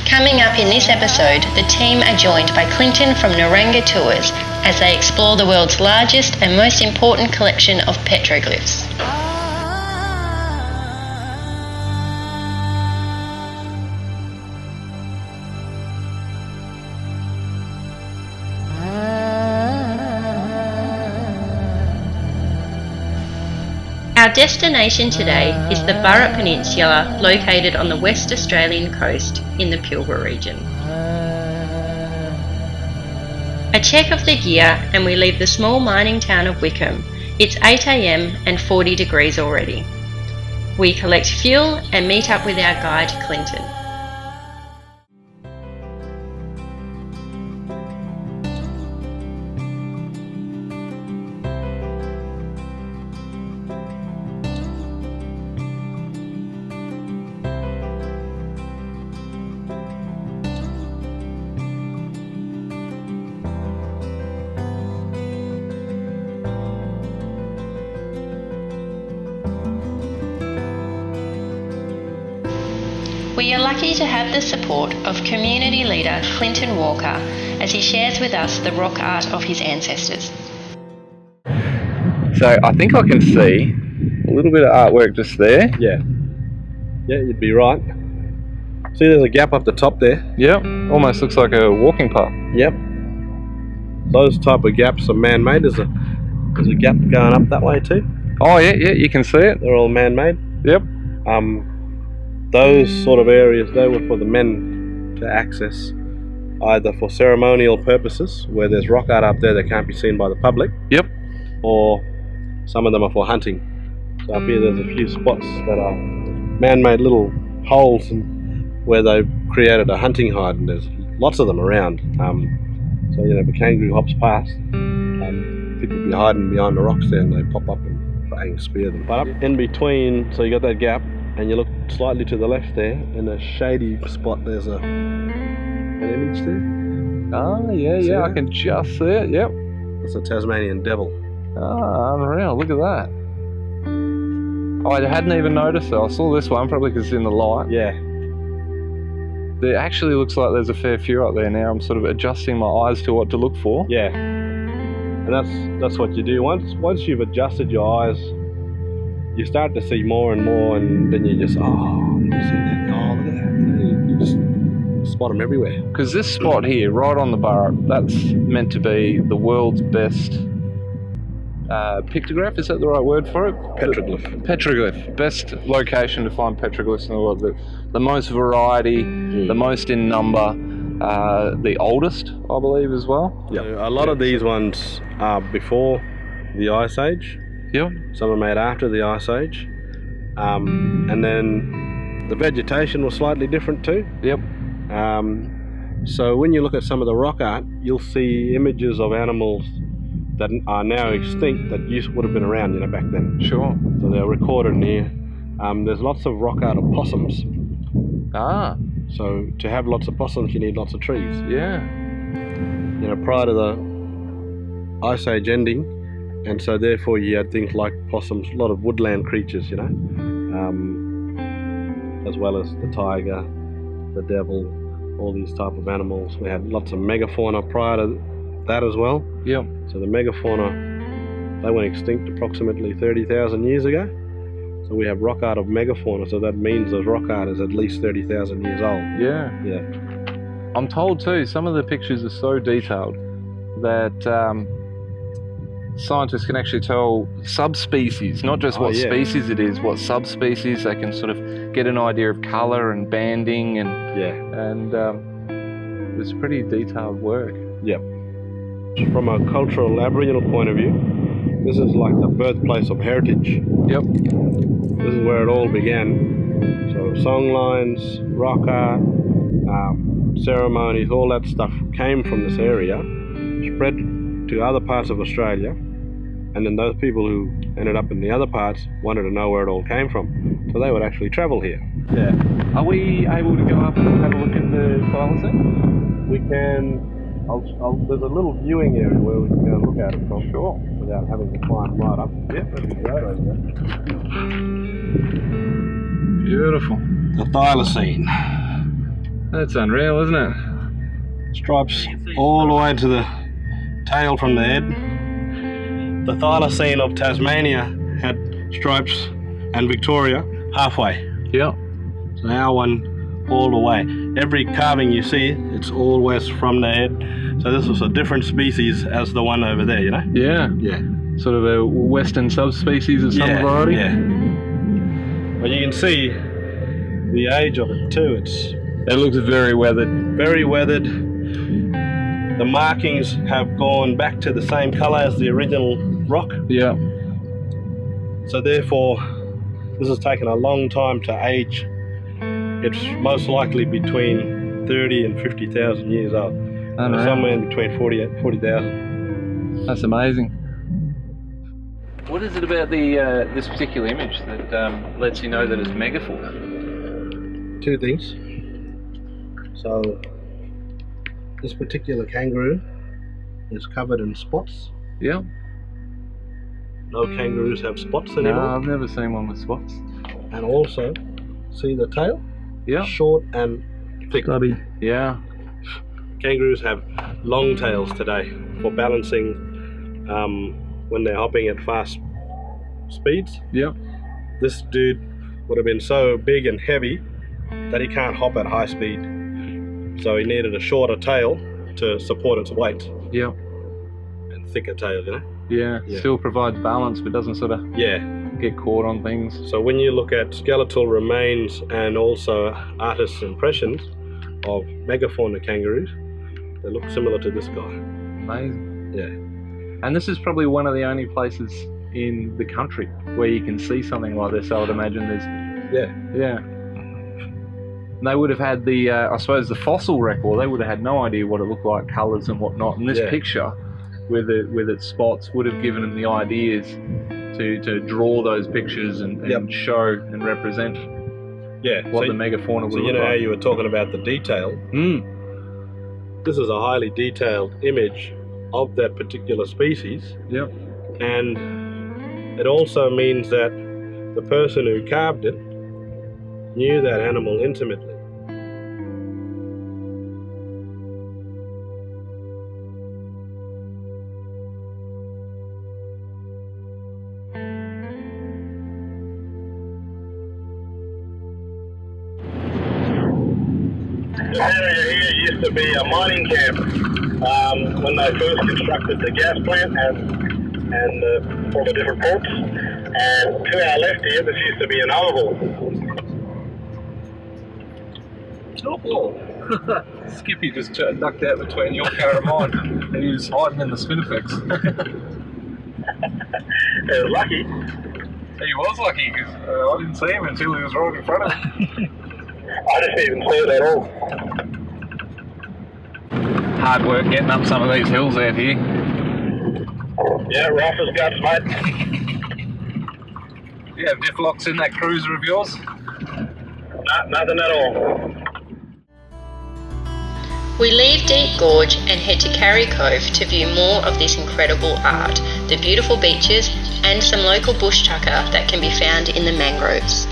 Coming up in this episode, the team are joined by Clinton from Ngurrangga Tours as they explore the world's largest and most important collection of petroglyphs. Our destination today is the Burrup Peninsula, located on the West Australian coast in the Pilbara region. A check of the gear and we leave the small mining town of Wickham. It's 8 AM and 40 degrees already. We collect fuel and meet up with our guide Clinton. We are lucky to have the support of community leader Clinton Walker as he shares with us the rock art of his ancestors. So I think I can see a little bit of artwork just there. Yeah, you'd be right. See, there's a gap up the top there. Yep, almost looks like a walking path. Yep. Those type of gaps are man-made. There's a gap going up that way too. Oh yeah, you can see it. They're all man-made. Yep. Those sort of areas, they were for the men to access, either for ceremonial purposes, where there's rock art up there that can't be seen by the public. Yep. Or some of them are for hunting. So up here there's a few spots that are man-made little holes where they've created a hunting hide, and there's lots of them around. So if a kangaroo hops past, people will be hiding behind the rocks there and they pop up and bang, spear them. But up in between, so you got that gap, and you look slightly to the left there, in a shady spot there's an image there. Oh yeah, I can just see it, yep. It's a Tasmanian devil. Ah, unreal, look at that. Oh, I hadn't even noticed it. I saw this one, probably because it's in the light. Yeah. It actually looks like there's a fair few up there now. I'm sort of adjusting my eyes to what to look for. Yeah. And that's what you do. Once you've adjusted your eyes, you start to see more and more, and then you just, you see that, look at that. You just spot them everywhere. Because this spot here, right on the Burrup, that's meant to be the world's best pictograph, is that the right word for it? Petroglyph. Petroglyph. Best location to find petroglyphs in the world. The most variety, the most in number, the oldest, I believe, as well. Yeah. A lot of these ones are before the Ice Age. Yep. Some are made after the Ice Age. And then the vegetation was slightly different too. Yep. So when you look at some of the rock art, you'll see images of animals that are now extinct that would have been around, back then. Sure. So they're recorded in here. There's lots of rock art of possums. Ah. So to have lots of possums, you need lots of trees. Yeah. Prior to the Ice Age ending, and so therefore you had things like possums, a lot of woodland creatures, as well as the tiger, the devil, all these type of animals. We had lots of megafauna prior to that as well. Yep. So the megafauna, they went extinct approximately 30,000 years ago. So we have rock art of megafauna, so that means the rock art is at least 30,000 years old. Yeah. Yeah. I'm told too, some of the pictures are so detailed that scientists can actually tell subspecies, not just what species it is, what subspecies. They can sort of get an idea of colour and banding, and it's pretty detailed work. Yep. From a cultural Aboriginal point of view, this is like the birthplace of heritage. Yep. This is where it all began. So songlines, rock art, ceremonies, all that stuff came from this area, spread to other parts of Australia, and then those people who ended up in the other parts wanted to know where it all came from, so they would actually travel here. Yeah. Are we able to go up and have a look at the thylacine? we can. There's a little viewing area where we can go and look at it from. Sure. Without having to climb right up. Yeah, That'd be great over there. Beautiful. The thylacine. That's unreal, isn't it? Stripes all the way to the tail from the head. The thylacine of Tasmania had stripes and Victoria halfway. Yeah. So our one all the way. Every carving you see, it's always from the head. So this was a different species as the one over there, you know? Yeah. Yeah. Sort of a western subspecies of some variety. Yeah. But you can see the age of it too. It looks very weathered. Very weathered. The markings have gone back to the same colour as the original rock. Yeah. So therefore, this has taken a long time to age. It's most likely between 30 and 50,000 years old. Unreal. Somewhere in between 40,000. That's amazing. What is it about the this particular image that lets you know that it's Megafauna? Two things. So, this particular kangaroo is covered in spots. Yeah. No kangaroos have spots No, anymore. I've never seen one with spots. And also, see the tail? Yeah. Short and thick. Yeah. Kangaroos have long tails today for balancing when they're hopping at fast speeds. Yeah. This dude would have been so big and heavy that he can't hop at high speed. So he needed a shorter tail to support its weight. Yeah. And thicker tail, you know? Yeah. Still provides balance, but doesn't sort of get caught on things. So when you look at skeletal remains and also artists' impressions of megafauna kangaroos, they look similar to this guy. Amazing. Yeah. And this is probably one of the only places in the country where you can see something like this. I would imagine there's... Yeah. And they would have had the, I suppose, the fossil record. They would have had no idea what it looked like, colours and whatnot. And this picture, with its spots, would have given them the ideas to draw those pictures and show and represent what the megafauna would look like. So you know how you were talking about the detail? This is a highly detailed image of that particular species. Yep. And it also means that the person who carved it knew that animal intimately. This area here used to be a mining camp when they first constructed the gas plant and all the different ports. And to our left here, this used to be an oval. Skippy just ducked out between your car and mine, and he was hiding in the Spinifex. He was lucky. He was lucky because I didn't see him until he was right in front of me. I didn't even see it at all. Hard work getting up some of these hills out here. Yeah, rough as guts, mate. You have diff locks in that cruiser of yours? Nothing at all. We leave Deep Gorge and head to Carry Cove to view more of this incredible art, the beautiful beaches and some local bush tucker that can be found in the mangroves.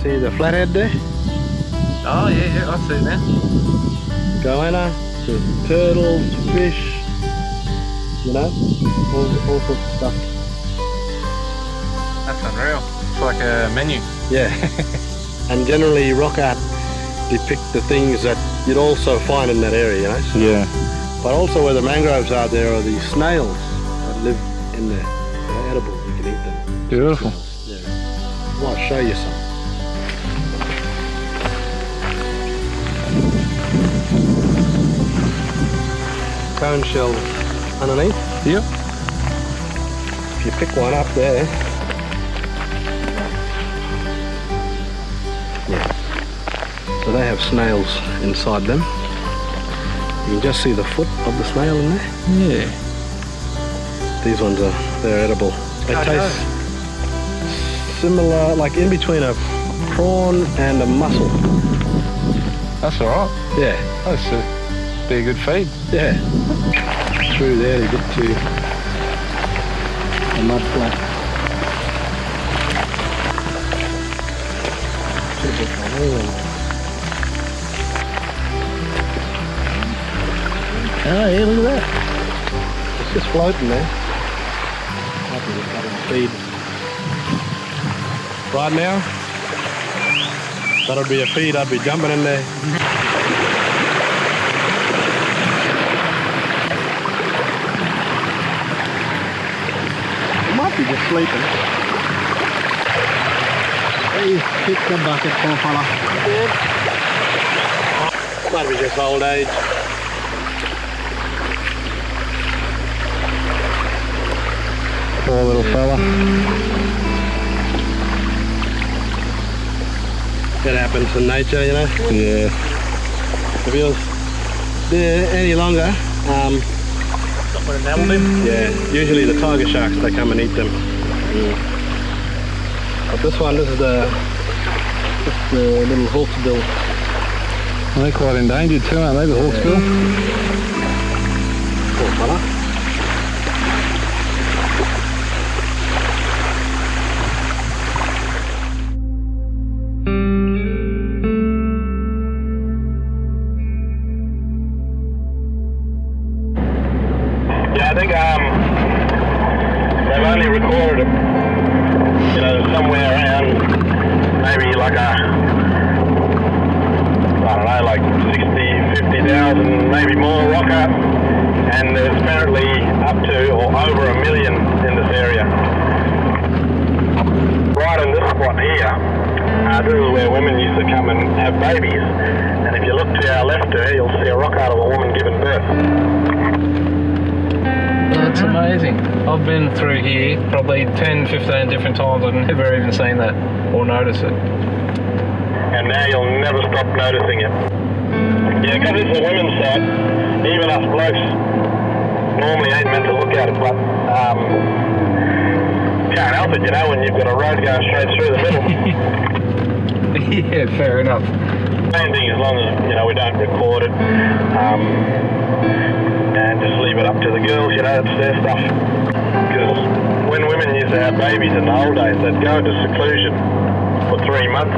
See the flathead there? Oh yeah, I see it now. Goanna, the turtles, fish, you know, all sorts of stuff. That's unreal. It's like a menu. Yeah. And generally rock art depict the things that you'd also find in that area, you know? So, yeah. But also where the mangroves are, there are these snails that live in there. They're edible, you can eat them. Beautiful. Yeah. Well, I'll show you some. cone shells underneath. Yep. If you pick one up there, yeah. So they have snails inside them. You can just see the foot of the snail in there. Yeah. These ones they're edible. They taste similar, like in between a prawn and a mussel. That's alright. Yeah. That's be a good feed. Yeah. Through there to get to a mud flat. Oh yeah, look at that. It's just floating there. Might be just having a feed. Right now, that'll be a feed. I'd be jumping in there. Might be just sleeping. Hey, kick the bucket, poor fella. Might be just old age. Poor little fella. It happens in nature, you know? Yeah. If he was there any longer, Would have nailed him? yeah, usually the tiger sharks, they come and eat them. But this one, this is the little hawksbill. Well, they're quite endangered too, aren't they, the hawksbill? Poor fella. Yeah, I think they've only recorded it, you know, somewhere around maybe like I don't know, like 60, 50,000, maybe more rock art, and there's apparently up to or over 1 million in this area. Right in this spot here, this is where women used to come and have babies, and if you look to our left there, you'll see a rock art of a woman giving birth. That's amazing. I've been through here probably 10, 15 different times. I've never even seen that or noticed it. And now you'll never stop noticing it. Yeah, because it's a women's site, even us blokes normally ain't meant to look at it, but can't help it, you know, when you've got a road going straight through the middle. Yeah, fair enough. Main thing, as long as, you know, we don't record it, and just leave it up to the girls, you know, it's their stuff. Because when women used to have babies in the old days, they'd go into seclusion for 3 months,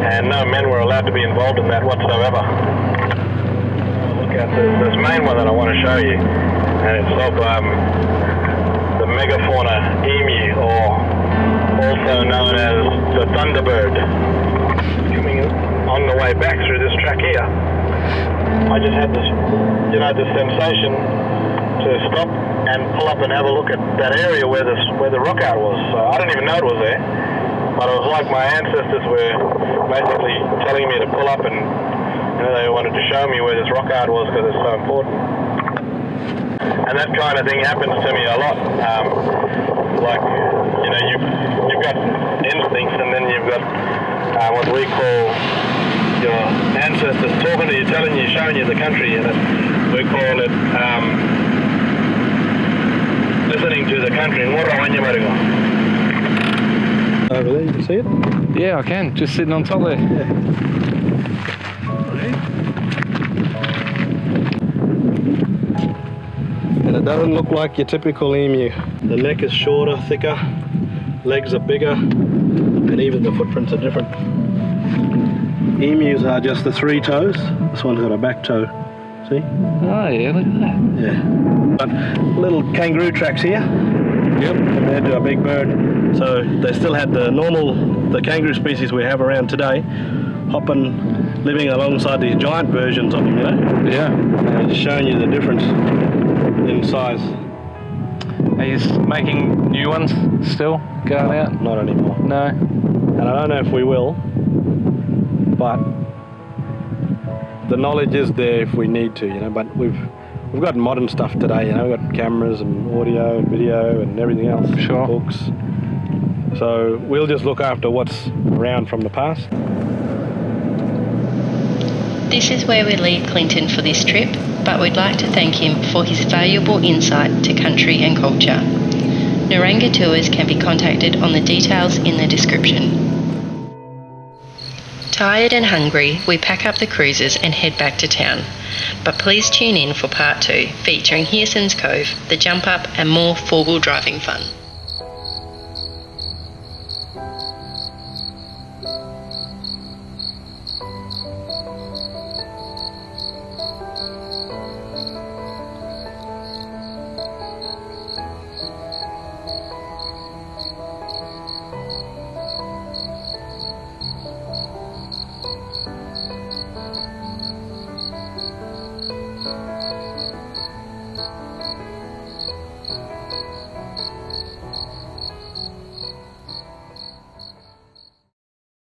and no men were allowed to be involved in that whatsoever. Look at this main one that I want to show you, and it's of the Megafauna emu, or also known as the thunderbird. Coming on the way back through this track here, I just had this, you know, this sensation to stop and pull up and have a look at that area where the rock art was. So I didn't even know it was there, but it was like my ancestors were basically telling me to pull up, and you know, they wanted to show me where this rock art was because it's so important. And that kind of thing happens to me a lot. Like, you know, you've got instincts, and then you've got what we call your ancestors talking to you, telling you, showing you the country, and we call it listening to the country. Over there, you can see it? Yeah, I can. Just sitting on top there. Yeah. And it doesn't look like your typical emu. The neck is shorter, thicker, legs are bigger, and even the footprints are different. Emus are just the 3 toes. This one's got a back toe. See? Oh yeah, look at that. Yeah. But little kangaroo tracks here. Yep. Compared to a big bird. So they still had the kangaroo species we have around today, hopping, living alongside these giant versions of them, you know? Yeah. And it's showing you the difference in size. Are you making new ones still going out? Not anymore. No. And I don't know if we will, but the knowledge is there if we need to, you know, but we've we've got modern stuff today, you know, we've got cameras and audio and video and everything else, Sure. books. So we'll just look after what's around from the past. This is where we leave Clinton for this trip, but we'd like to thank him for his valuable insight to country and culture. Ngurrangga Tours can be contacted on the details in the description. Tired and hungry, we pack up the cruisers and head back to town. But please tune in for part 2, featuring Hearson's Cove, the jump up and more four-wheel driving fun.